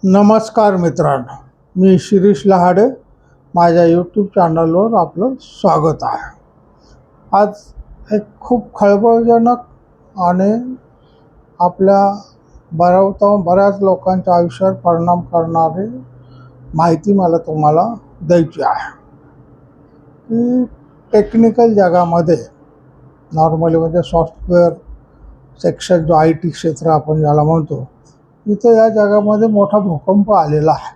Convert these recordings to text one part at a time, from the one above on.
नमस्कार मित्रांनो, मी शिरीष लहाडे. माझ्या यूट्यूब चॅनलवर आपलं स्वागत आहे. आज एक खूप खळबळजनक आणि आपल्या बऱ्याच लोकांच्या आयुष्यात परिणाम करणारी माहिती मला तुम्हाला द्यायची आहे की टेक्निकल जगामध्ये नॉर्मली म्हणजे सॉफ्टवेअर सेक्शन जो IT क्षेत्र आपण ज्याला म्हणतो, तिथे या जगामध्ये मोठा भूकंप आलेला आहे.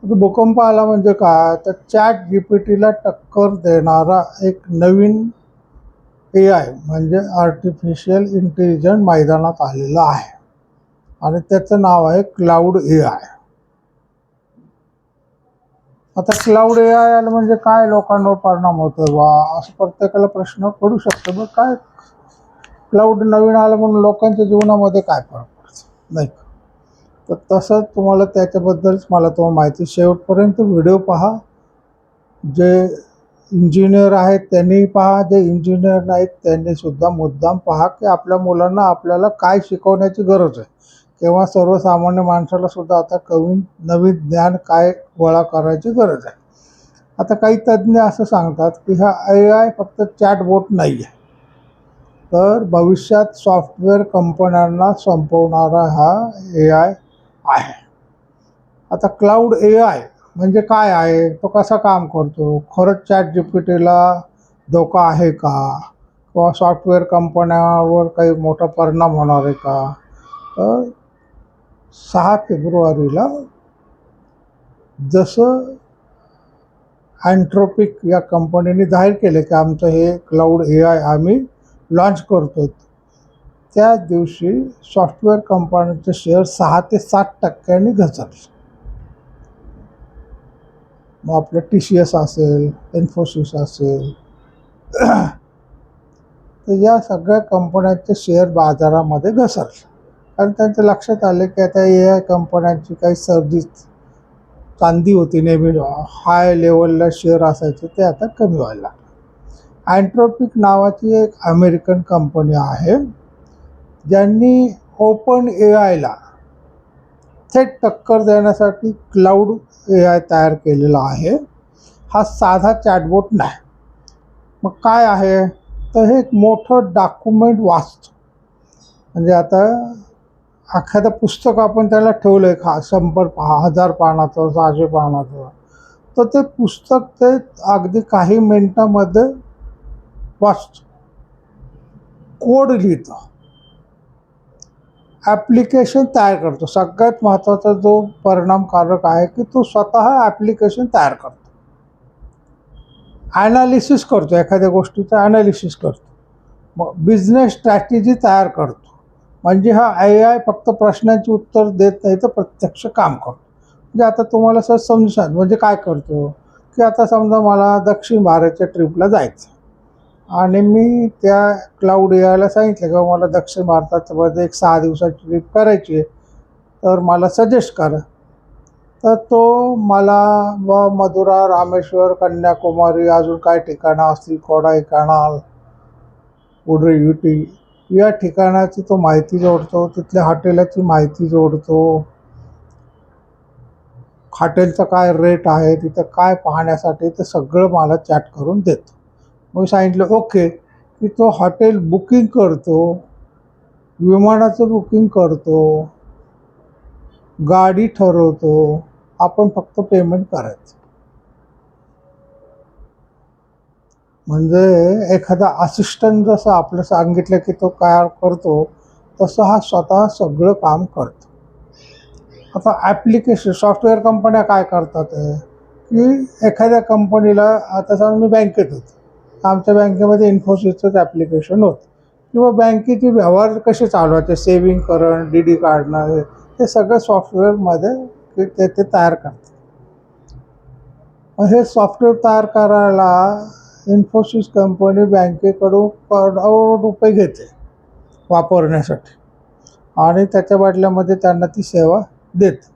भूकंप आला म्हणजे काय, तर ChatGPTला टक्कर देणारा एक नवीन AI म्हणजे आर्टिफिशियल इंटेलिजन्स मैदानात आलेला आहे आणि त्याचं नाव आहे क्लाउड AI. आता क्लाउड AI आलं म्हणजे काय लोकांवर परिणाम होतो बा, असं प्रत्येकाला प्रश्न पडू शकतो. मग काय क्लाउड नवीन आलं म्हणून लोकांच्या जीवनामध्ये काय फरक पडतो नाही का? तर तसंच तुम्हाला त्याच्याबद्दलच मला तुम्हाला माहिती, शेवटपर्यंत व्हिडिओ पहा. जे इंजिनियर आहेत त्यांनी पहा, जे इंजिनियर नाहीत त्यांनी सुद्धा मुद्दाम पहा की आपल्या मुलांना आपल्याला काय शिकवण्याची गरज आहे, किंवा सर्वसामान्य माणसाला सुद्धा आता नवीन ज्ञान काय गोळा करायची गरज आहे. आता काही तज्ज्ञ असं सांगतात की हा AI फक्त चॅटबोट नाही आहे, तर भविष्यात सॉफ्टवेअर कंपन्यांना संपवणारा हा AI आहे. आता क्लाउड AI म्हणजे काय आहे, तो कसा काम करतो, खरंच ChatGPTला धोका आहे का, किंवा सॉफ्टवेअर कंपन्यांवर काही मोठा परिणाम होणार आहे का? तर 6 फेब्रुवारीला जसं अँथ्रोपिक या कंपनीने जाहीर केले की आमचं हे क्लाउड AI आम्ही लॉन्च करतो, त्या दिवशी सॉफ्टवेअर कंपन्यांचे शेअर 6 ते 7% घसरले. मग आपलं TCS असेल, इन्फोसिस असेल, तर या सगळ्या कंपन्यांचे शेअर बाजारामध्ये घसरले. कारण त्यांच्या लक्षात आले की आता AI कंपन्यांची काही चांदी होती, नेहमी हाय लेवलला शेअर असायचे, ते आता कमी व्हायला लागले. अँथ्रोपिक नावाची एक अमेरिकन कंपनी आहे, ज्यांनी ओपन AIला थेट टक्कर देण्यासाठी क्लाउड AI तयार केलेला आहे. हा साधा चॅटबोट नाही. मग काय आहे, तर हे एक मोठं डॉक्युमेंट वाचतं. म्हणजे आता एखादं पुस्तक आपण त्याला ठेवलं आहे 1000 पानाचं, 600 पानाचं, तर ते पुस्तक ते अगदी काही मिनिटामध्ये वाचतं, कोड लिहितं, ॲप्लिकेशन तयार करतो. सगळ्यात महत्त्वाचा जो परिणामकारक आहे की तो स्वतः ॲप्लिकेशन तयार करतो, ॲनालिसिस करतो, एखाद्या गोष्टीचं ॲनालिसिस करतो, मग बिझनेस स्ट्रॅटेजी तयार करतो. म्हणजे हा AI फक्त प्रश्नांची उत्तर देत नाही, तर प्रत्यक्ष काम करतो. म्हणजे आता तुम्हाला सर समजून म्हणजे काय करतो की आता समजा मला दक्षिण भारतच्या ट्रिपला जायचं आणि मी त्या क्लाउड AIला सांगितलं की मला दक्षिण भारतामध्ये एक 6 दिवसाची ट्रिप करायची आहे, तर मला सजेस्ट करा. तर तो मला मथुरा, रामेश्वर, कन्याकुमारी, अजून काय ठिकाणं असतील, कोडाईकनाल, उडुपी या ठिकाणाची तो माहिती जोडतो, तिथल्या हॉटेलाची माहिती जोडतो, हॉटेलचं काय रेट आहे, तिथं काय पाहण्यासाठी, ते सगळं मला चॅट करून देतो. मग सांगितलं ओके की तो हॉटेल बुकिंग करतो, विमानाचं बुकिंग करतो, गाडी ठरवतो, आपण फक्त पेमेंट करायचं. म्हणजे एखादा असिस्टंट जसं आपलं सांगितलं की तो काय करतो, तसं हा स्वतः सगळं काम करतो. आता ॲप्लिकेशन सॉफ्टवेअर कंपन्या काय करतात की एखाद्या कंपनीला, आता समजा मी बँकेत होतो, आमच्या बँकेमध्ये इन्फोसिसचंच ॲप्लिकेशन होतं, किंवा बँकेचे व्यवहार कसे चालवायचे, सेविंग करणं, DD काढणं, हे सगळं सॉफ्टवेअरमध्ये ते तयार करतात. हे सॉफ्टवेअर तयार करायला इन्फोसिस कंपनी बँकेकडून करोडो रुपये घेते वापरण्यासाठी, आणि त्याच्या बदल्यामध्ये त्यांना ती सेवा देते.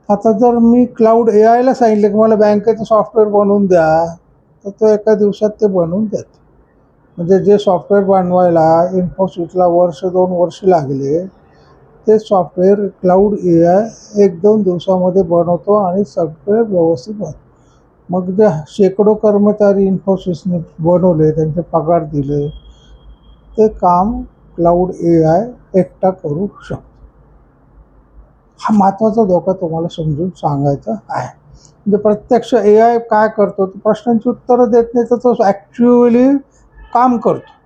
आता जर मी क्लाउड AIला सांगितलं की मला बँकेचं सॉफ्टवेअर बनवून द्या, तर तो एका दिवसात ते बनवून देतो. म्हणजे जे सॉफ्टवेअर बनवायला इन्फोसिसला 1-2 वर्ष लागले, ते सॉफ्टवेअर क्लाउड AI 1-2 दिवसामध्ये बनवतो आणि सगळे व्यवस्थित बनतं. मग जे शेकडो कर्मचारी इन्फोसिसने बनवले, त्यांचे पगार दिले, ते काम क्लाउड AI एकटा करू शकतो. हा महत्त्वाचा धोका तुम्हाला समजून सांगायचा आहे. म्हणजे प्रत्यक्ष AI काय करतो, प्रश्नांची उत्तरं देत नाही, तर तो ॲक्च्युअली काम करतो.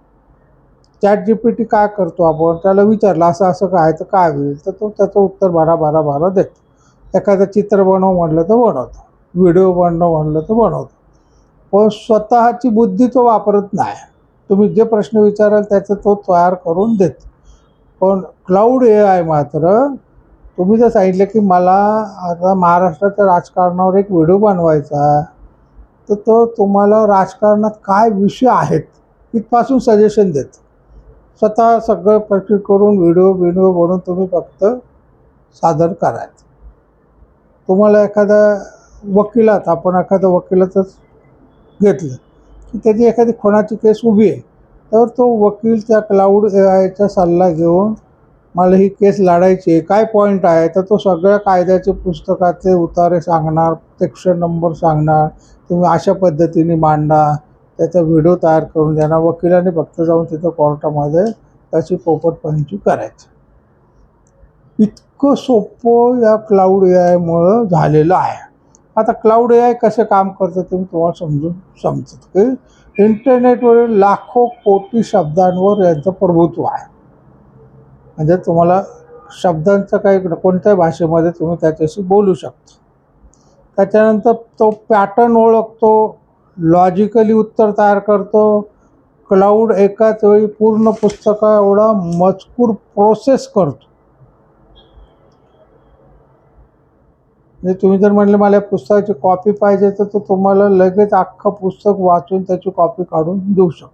ChatGPT काय करतो, आपण त्याला विचारलं असं असं काय तर काय होईल, तर तो त्याचं उत्तर बारा देतो. एखादं चित्र बनव म्हटलं तर बनवतो, व्हिडिओ बनव म्हटलं तर बनवतो. पण स्वतःची बुद्धी तो वापरत नाही. तुम्ही जे प्रश्न विचाराल त्याचं तो तयार करून देतो. पण क्लाउड AI मात्र, तुम्ही जर सांगितलं की मला आता महाराष्ट्राच्या राजकारणावर एक व्हिडिओ बनवायचा आहे, तर तो तुम्हाला राजकारणात काय विषय आहेत इथपासून सजेशन देतो. स्वतः सगळं प्रॅक्टिस करून व्हिडिओ बनवून तुम्ही फक्त सादर करायचं. तुम्हाला आपण एखाद्या वकिलाचंच घेतलं की त्याची एखादी खुनाची केस उभी आहे, तर तो वकील त्या क्लाउड AIचा सल्ला घेऊन मला ही केस लढायची आहे, काय पॉईंट आहे, तर तो सगळ्या कायद्याचे पुस्तकातले उतारे सांगणार, सेक्शन नंबर सांगणार, तुम्ही अशा पद्धतीने मांडा, त्याचा व्हिडिओ तयार करून देणार. वकिलाने फक्त जाऊन तिथं कोर्टामध्ये त्याची पोपटपंची करायची. इतकं सोपं या क्लाउड AIमुळं झालेलं आहे. आता क्लाउड AI कसे काम करतं ते मी तुम्हाला समजतं की इंटरनेटवरील लाखो कोटी शब्दांवर यांचं प्रभुत्व आहे. म्हणजे तुम्हाला शब्दांचं काही कोणत्याही भाषेमध्ये तुम्ही त्याच्याशी बोलू शकता. त्याच्यानंतर तो पॅटर्न ओळखतो, लॉजिकली उत्तर तयार करतो. क्लाउड एकाच वेळी पूर्ण पुस्तका एवढा मजकूर प्रोसेस करतो. म्हणजे तुम्ही जर म्हटलं मला पुस्तकाची कॉपी पाहिजे, तर तो तुम्हाला लगेच अख्खं पुस्तक वाचून त्याची कॉपी काढून देऊ शकतो.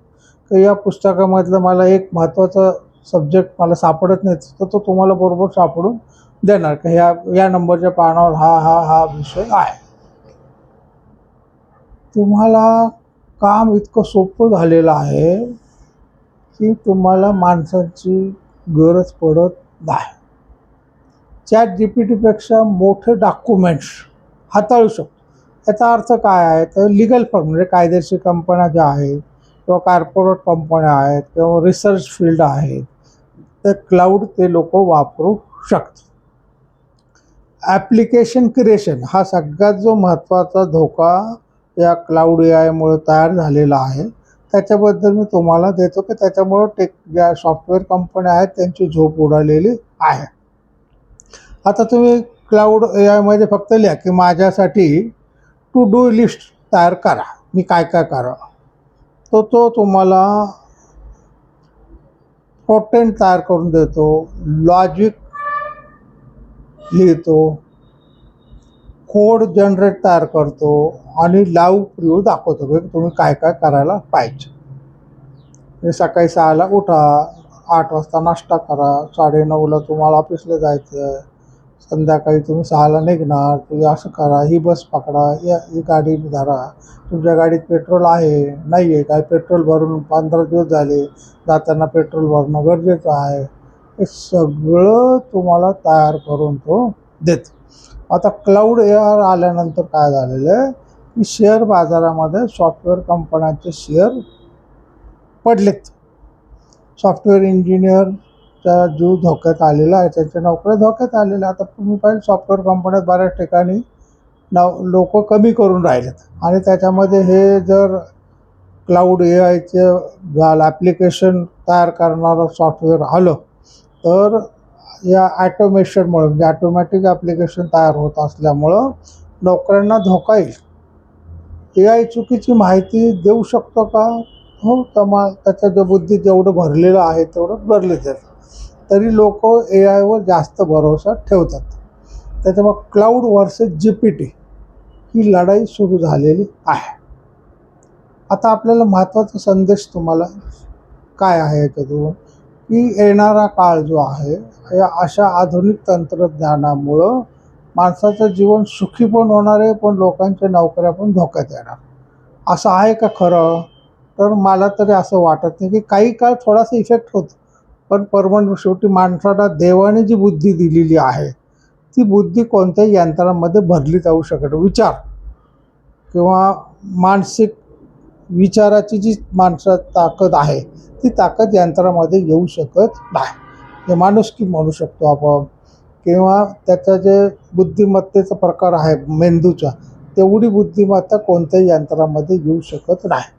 तर या पुस्तकामधलं मला एक महत्त्वाचा सब्जेक्ट मला सापडत नाही, तर तो तुम्हाला बरोबर सापडून देणार की या नंबरच्या पानावर हा विषय आहे. तुम्हाला काम इतकं सोपं झालेलं आहे की तुम्हाला माणसाची गरज पडत नाही. ChatGPTपेक्षा मोठे डॉक्युमेंट्स हाताळू शकतो. याचा अर्थ काय आहे, तर लिगल फर्म म्हणजे कायदेशीर कंपन्या ज्या आहेत किंवा कॉर्पोरेट कंपन्या आहेत किंवा रिसर्च फील्ड आहेत, तर क्लाउड ते लोक वापरू शकतात. ॲप्लिकेशन क्रिएशन हा सगळ्यात जो महत्त्वाचा धोका या क्लाउड AIमुळे तयार झालेला आहे, त्याच्याबद्दल मी तुम्हाला देतो की त्याच्यामुळं ज्या सॉफ्टवेअर कंपन्या आहेत त्यांची झोप उडालेली आहे. आता तुम्ही क्लाउड AIमध्ये फक्त लिहा की माझ्यासाठी टू डू लिस्ट तयार करा, मी काय काय करावं, तो तुम्हाला पोर्टेंट तयार करून देतो, लॉजिक लिहितो, कोड जनरेट तयार करतो आणि लाईव्ह प्रिव्ह्यू दाखवतो की तुम्ही काय काय करायला पाहिजे. म्हणजे सकाळी 6ला उठा, 8 वाजता नाश्ता करा, 9:30ला तुम्हाला ऑफिसला जायचं आहे, संध्याकाळी तुम्ही 6ला निघणार, तुम्ही असं करा, ही बस पकडा, ही गाडी धरा, तुमच्या गाडीत पेट्रोल आहे नाही आहे, काय पेट्रोल भरून 15 दिवस झाले, जाताना पेट्रोल भरणं गरजेचं आहे, हे सगळं तुम्हाला तयार करून तो देतो. आता क्लाउड AI आल्यानंतर काय झालेलं आहे की शेअर बाजारामध्ये सॉफ्टवेअर कंपन्यांचे शेअर पडलेत. सॉफ्टवेअर इंजिनियरचा जीव धोक्यात आलेला आहे, त्यांच्या नोकऱ्या धोक्यात आलेल्या. आता तुम्ही पाहिजे सॉफ्टवेअर कंपन्यात बऱ्याच ठिकाणी लोक कमी करून राहिलेत आणि त्याच्यामध्ये हे जर क्लाउड AIचे ॲप्लिकेशन तयार करणारं सॉफ्टवेअर आलं, तर या ॲटोमेशनमुळे म्हणजे ॲटोमॅटिक ॲप्लिकेशन तयार होत असल्यामुळं नोकऱ्यांना धोका येईल. AI चुकीची माहिती देऊ शकतो का? हो, त्याच्या जो बुद्धीत जेवढं भरलेलं आहे तेवढं भरलं जाईल, तरी लोक AIवर जास्त भरोसा ठेवतात. त्याच्यामुळे क्लाउड वर्सेस GPT ही लढाई सुरू झालेली आहे. आता आपल्याला महत्त्वाचा संदेश तुम्हाला काय आहे याच्यातून, की येणारा काळ जो आहे या अशा आधुनिक तंत्रज्ञानामुळं माणसाचं जीवन सुखी पण होणार आहे, पण लोकांच्या नोकऱ्या पण धोक्यात येणार. असं आहे का खरं? तर मला तरी असं वाटत नाही. की काही काळ थोडासा इफेक्ट होतो, पण शेवटी माणसाला देवाने जी बुद्धी दिलेली आहे ती बुद्धी कोणत्याही यंत्रामध्ये भरली जाऊ शकत. विचार किंवा मानसिक विचाराची जी माणसात ताकद आहे ती ताकद यंत्रामध्ये येऊ शकत नाही. हे माणुसकी म्हणू शकतो आपण, किंवा त्याचा जे बुद्धिमत्तेचा प्रकार आहे मेंदूचा, तेवढी बुद्धिमत्ता कोणत्याही यंत्रामध्ये येऊ शकत नाही.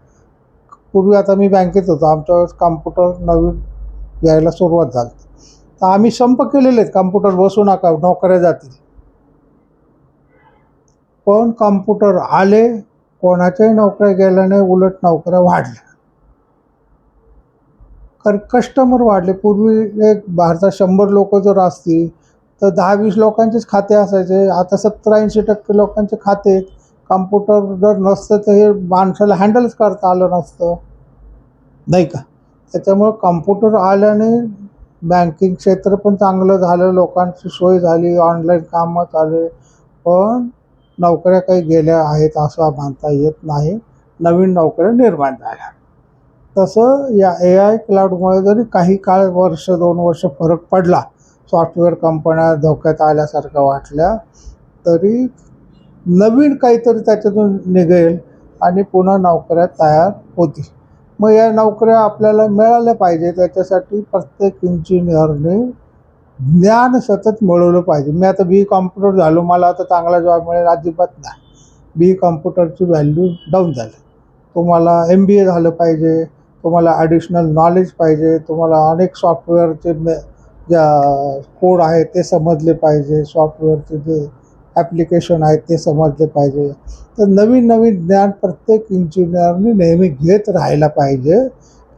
पूर्वी आता मी बँकेत होतो, आमच्या वेळेस कॉम्प्युटर नवीन यायला सुरुवात झाली, तर आम्ही संप केलेले आहेत कॉम्प्युटर बसू नका नोकऱ्या जातील. पण कॉम्प्युटर आले, कोणाच्याही नोकऱ्या गेल्या नाही, उलट नोकऱ्या वाढल्या. कारण कस्टमर वाढले. पूर्वी एक भारतात 100 लोक जर असतील तर 10-20 लोकांचेच खाते असायचे. आता 70-80% लोकांचे खाते. कॉम्प्युटर जर नसतं तर हे माणसाला हँडलच करता आलं नसतं, नाही का. त्याच्यामुळं कॉम्प्युटर आल्याने बँकिंग क्षेत्र पण चांगलं झालं, लोकांची सोय झाली, ऑनलाईन कामं झाले. पण नोकऱ्या काही गेल्या आहेत असं म्हणता येत नाही. नवीन नोकऱ्या निर्माण झाल्या. तसं या AI क्लाउडमुळे जरी काही काळ, 1-2 वर्ष फरक पडला, सॉफ्टवेअर कंपन्या धोक्यात आल्यासारख्या वाटल्या, तरी नवीन काहीतरी त्याच्यातून निघेल आणि पुन्हा नोकऱ्या तयार होतील. मग या नोकऱ्या आपल्याला मिळाल्या पाहिजे, त्याच्यासाठी प्रत्येक इंजिनियरने ज्ञान सतत मिळवलं पाहिजे. मी आता BE कॉम्प्युटर झालो, मला आता चांगला जॉब मिळेल अजिबात नाही. BE कॉम्प्युटरची व्हॅल्यू डाऊन झाली. तुम्हाला MBA झालं पाहिजे, तुम्हाला ॲडिशनल नॉलेज पाहिजे, तुम्हाला अनेक सॉफ्टवेअरचे ज्या कोड आहेत ते समजले पाहिजे, सॉफ्टवेअरचे जे ॲप्लिकेशन आहेत ते समजले पाहिजे. तर नवीन नवीन ज्ञान प्रत्येक इंजिनियरने नेहमी घेत राहायला पाहिजे.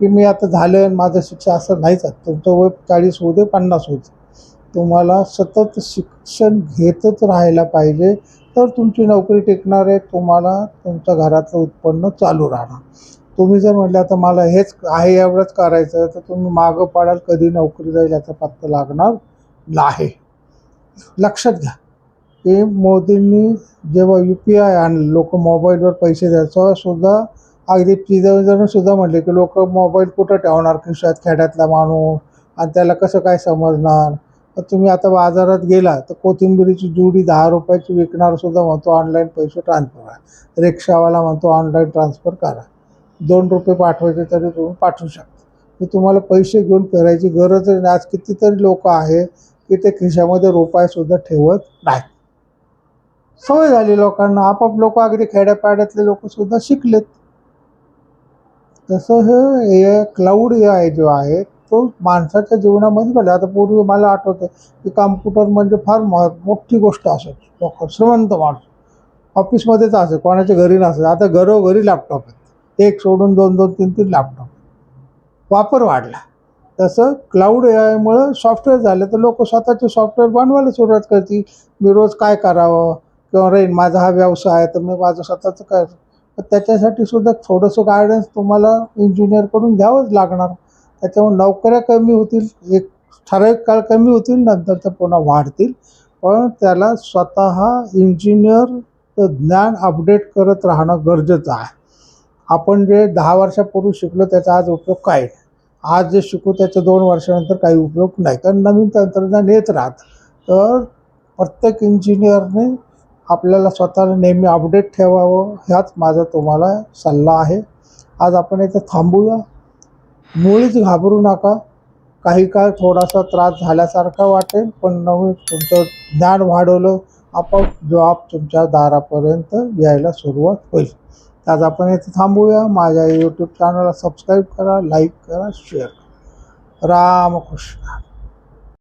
की मी आता झालं, माझं शिक्षण असं नाहीच. तुमचं वय 40 होऊ दे, 50 होऊ दे, तुम्हाला सतत शिक्षण घेतच राहायला पाहिजे. तर तुमची नोकरी टिकणार आहे, तुम्हाला तुमच्या घरातलं उत्पन्न चालू राहणार. तुम्ही जर म्हटलं आता मला हेच आहे, एवढंच करायचं, तर तुम्ही मागं पडाल, कधी नोकरी जाईल याचा पत्ता लागणार नाही. लक्षात घ्या की मोदींनी जेव्हा UPI आणलं, लोक मोबाईलवर पैसे द्यायचं सुद्धा, अगदी पिझ्झाजण सुद्धा म्हटले की लोक मोबाईल कुठं ठेवणार खिशात, खेड्यातला माणूस, आणि त्याला कसं काय समजणार. तर तुम्ही आता बाजारात गेला तर कोथिंबिरीची जुडी 10 रुपयाची विकणार सुद्धा म्हणतो ऑनलाईन पैसे ट्रान्सफर करा. रिक्षावाला म्हणतो ऑनलाईन ट्रान्सफर करा. 2 रुपये पाठवायचे तरी तुम्ही पाठवू शकता. की तुम्हाला पैसे घेऊन फिरायची गरजच नाही. आज कितीतरी लोक आहेत की ते खिशामध्ये रुपयासुद्धा ठेवत नाहीत. सवय झाली लोकांना. आपोआप लोक, अगदी खेड्यापाड्यातले लोकसुद्धा शिकलेत. तसं हे AI क्लाउड AI जो आहे तो माणसाच्या जीवनामध्ये घडला. आता पूर्वी मला आठवतं की कॉम्प्युटर म्हणजे फार मोठी गोष्ट असायची. लोक श्रीमंत माणूस ऑफिसमध्येच असे, कोणाच्या घरी नसे. आता घरोघरी लॅपटॉप आहेत. एक सोडून 2-2, 3-3 लॅपटॉप. वापर वाढला. तसं क्लाउड AIमुळं सॉफ्टवेअर झालं तर लोक स्वतःचे सॉफ्टवेअर बनवायला सुरुवात करतील. मी रोज काय करावं, किंवा राहील माझा हा व्यवसाय आहे तर मी माझं स्वतःचं काय. तर त्याच्यासाठी सुद्धा थोडंसं गायडन्स तुम्हाला इंजिनियरकडून घ्यावंच लागणार. त्याच्यामुळे नोकऱ्या कमी होतील, एक ठराविक काळ कमी होतील, नंतर त्या पुन्हा वाढतील. पण त्याला स्वतः इंजिनियरचं ज्ञान अपडेट करत राहणं गरजेचं आहे. आपण जे 10 वर्षापूर्वी शिकलो त्याचा आज उपयोग काय नाही. आज जे शिकू त्याचा 2 वर्षानंतर काही उपयोग नाही, कारण नवीन तंत्रज्ञान येत राहतं. तर प्रत्येक इंजिनियरने आपल्याला स्वतःला नेहमी अपडेट ठेवावं, ह्याच माझा तुम्हाला सल्ला आहे. आज आपण इथं थांबूया. मुळीच घाबरू नका. काही काळ थोडासा त्रास झाल्यासारखा वाटेल, पण नवीन तुमचं ज्ञान वाढवलं, आपोआप जॉब तुमच्या दारापर्यंत यायला सुरुवात होईल. आज आपण इथे थांबूया. माझ्या YouTube चॅनलला सबस्क्राईब करा, लाईक करा, शेअर करा. रामकृष्ण.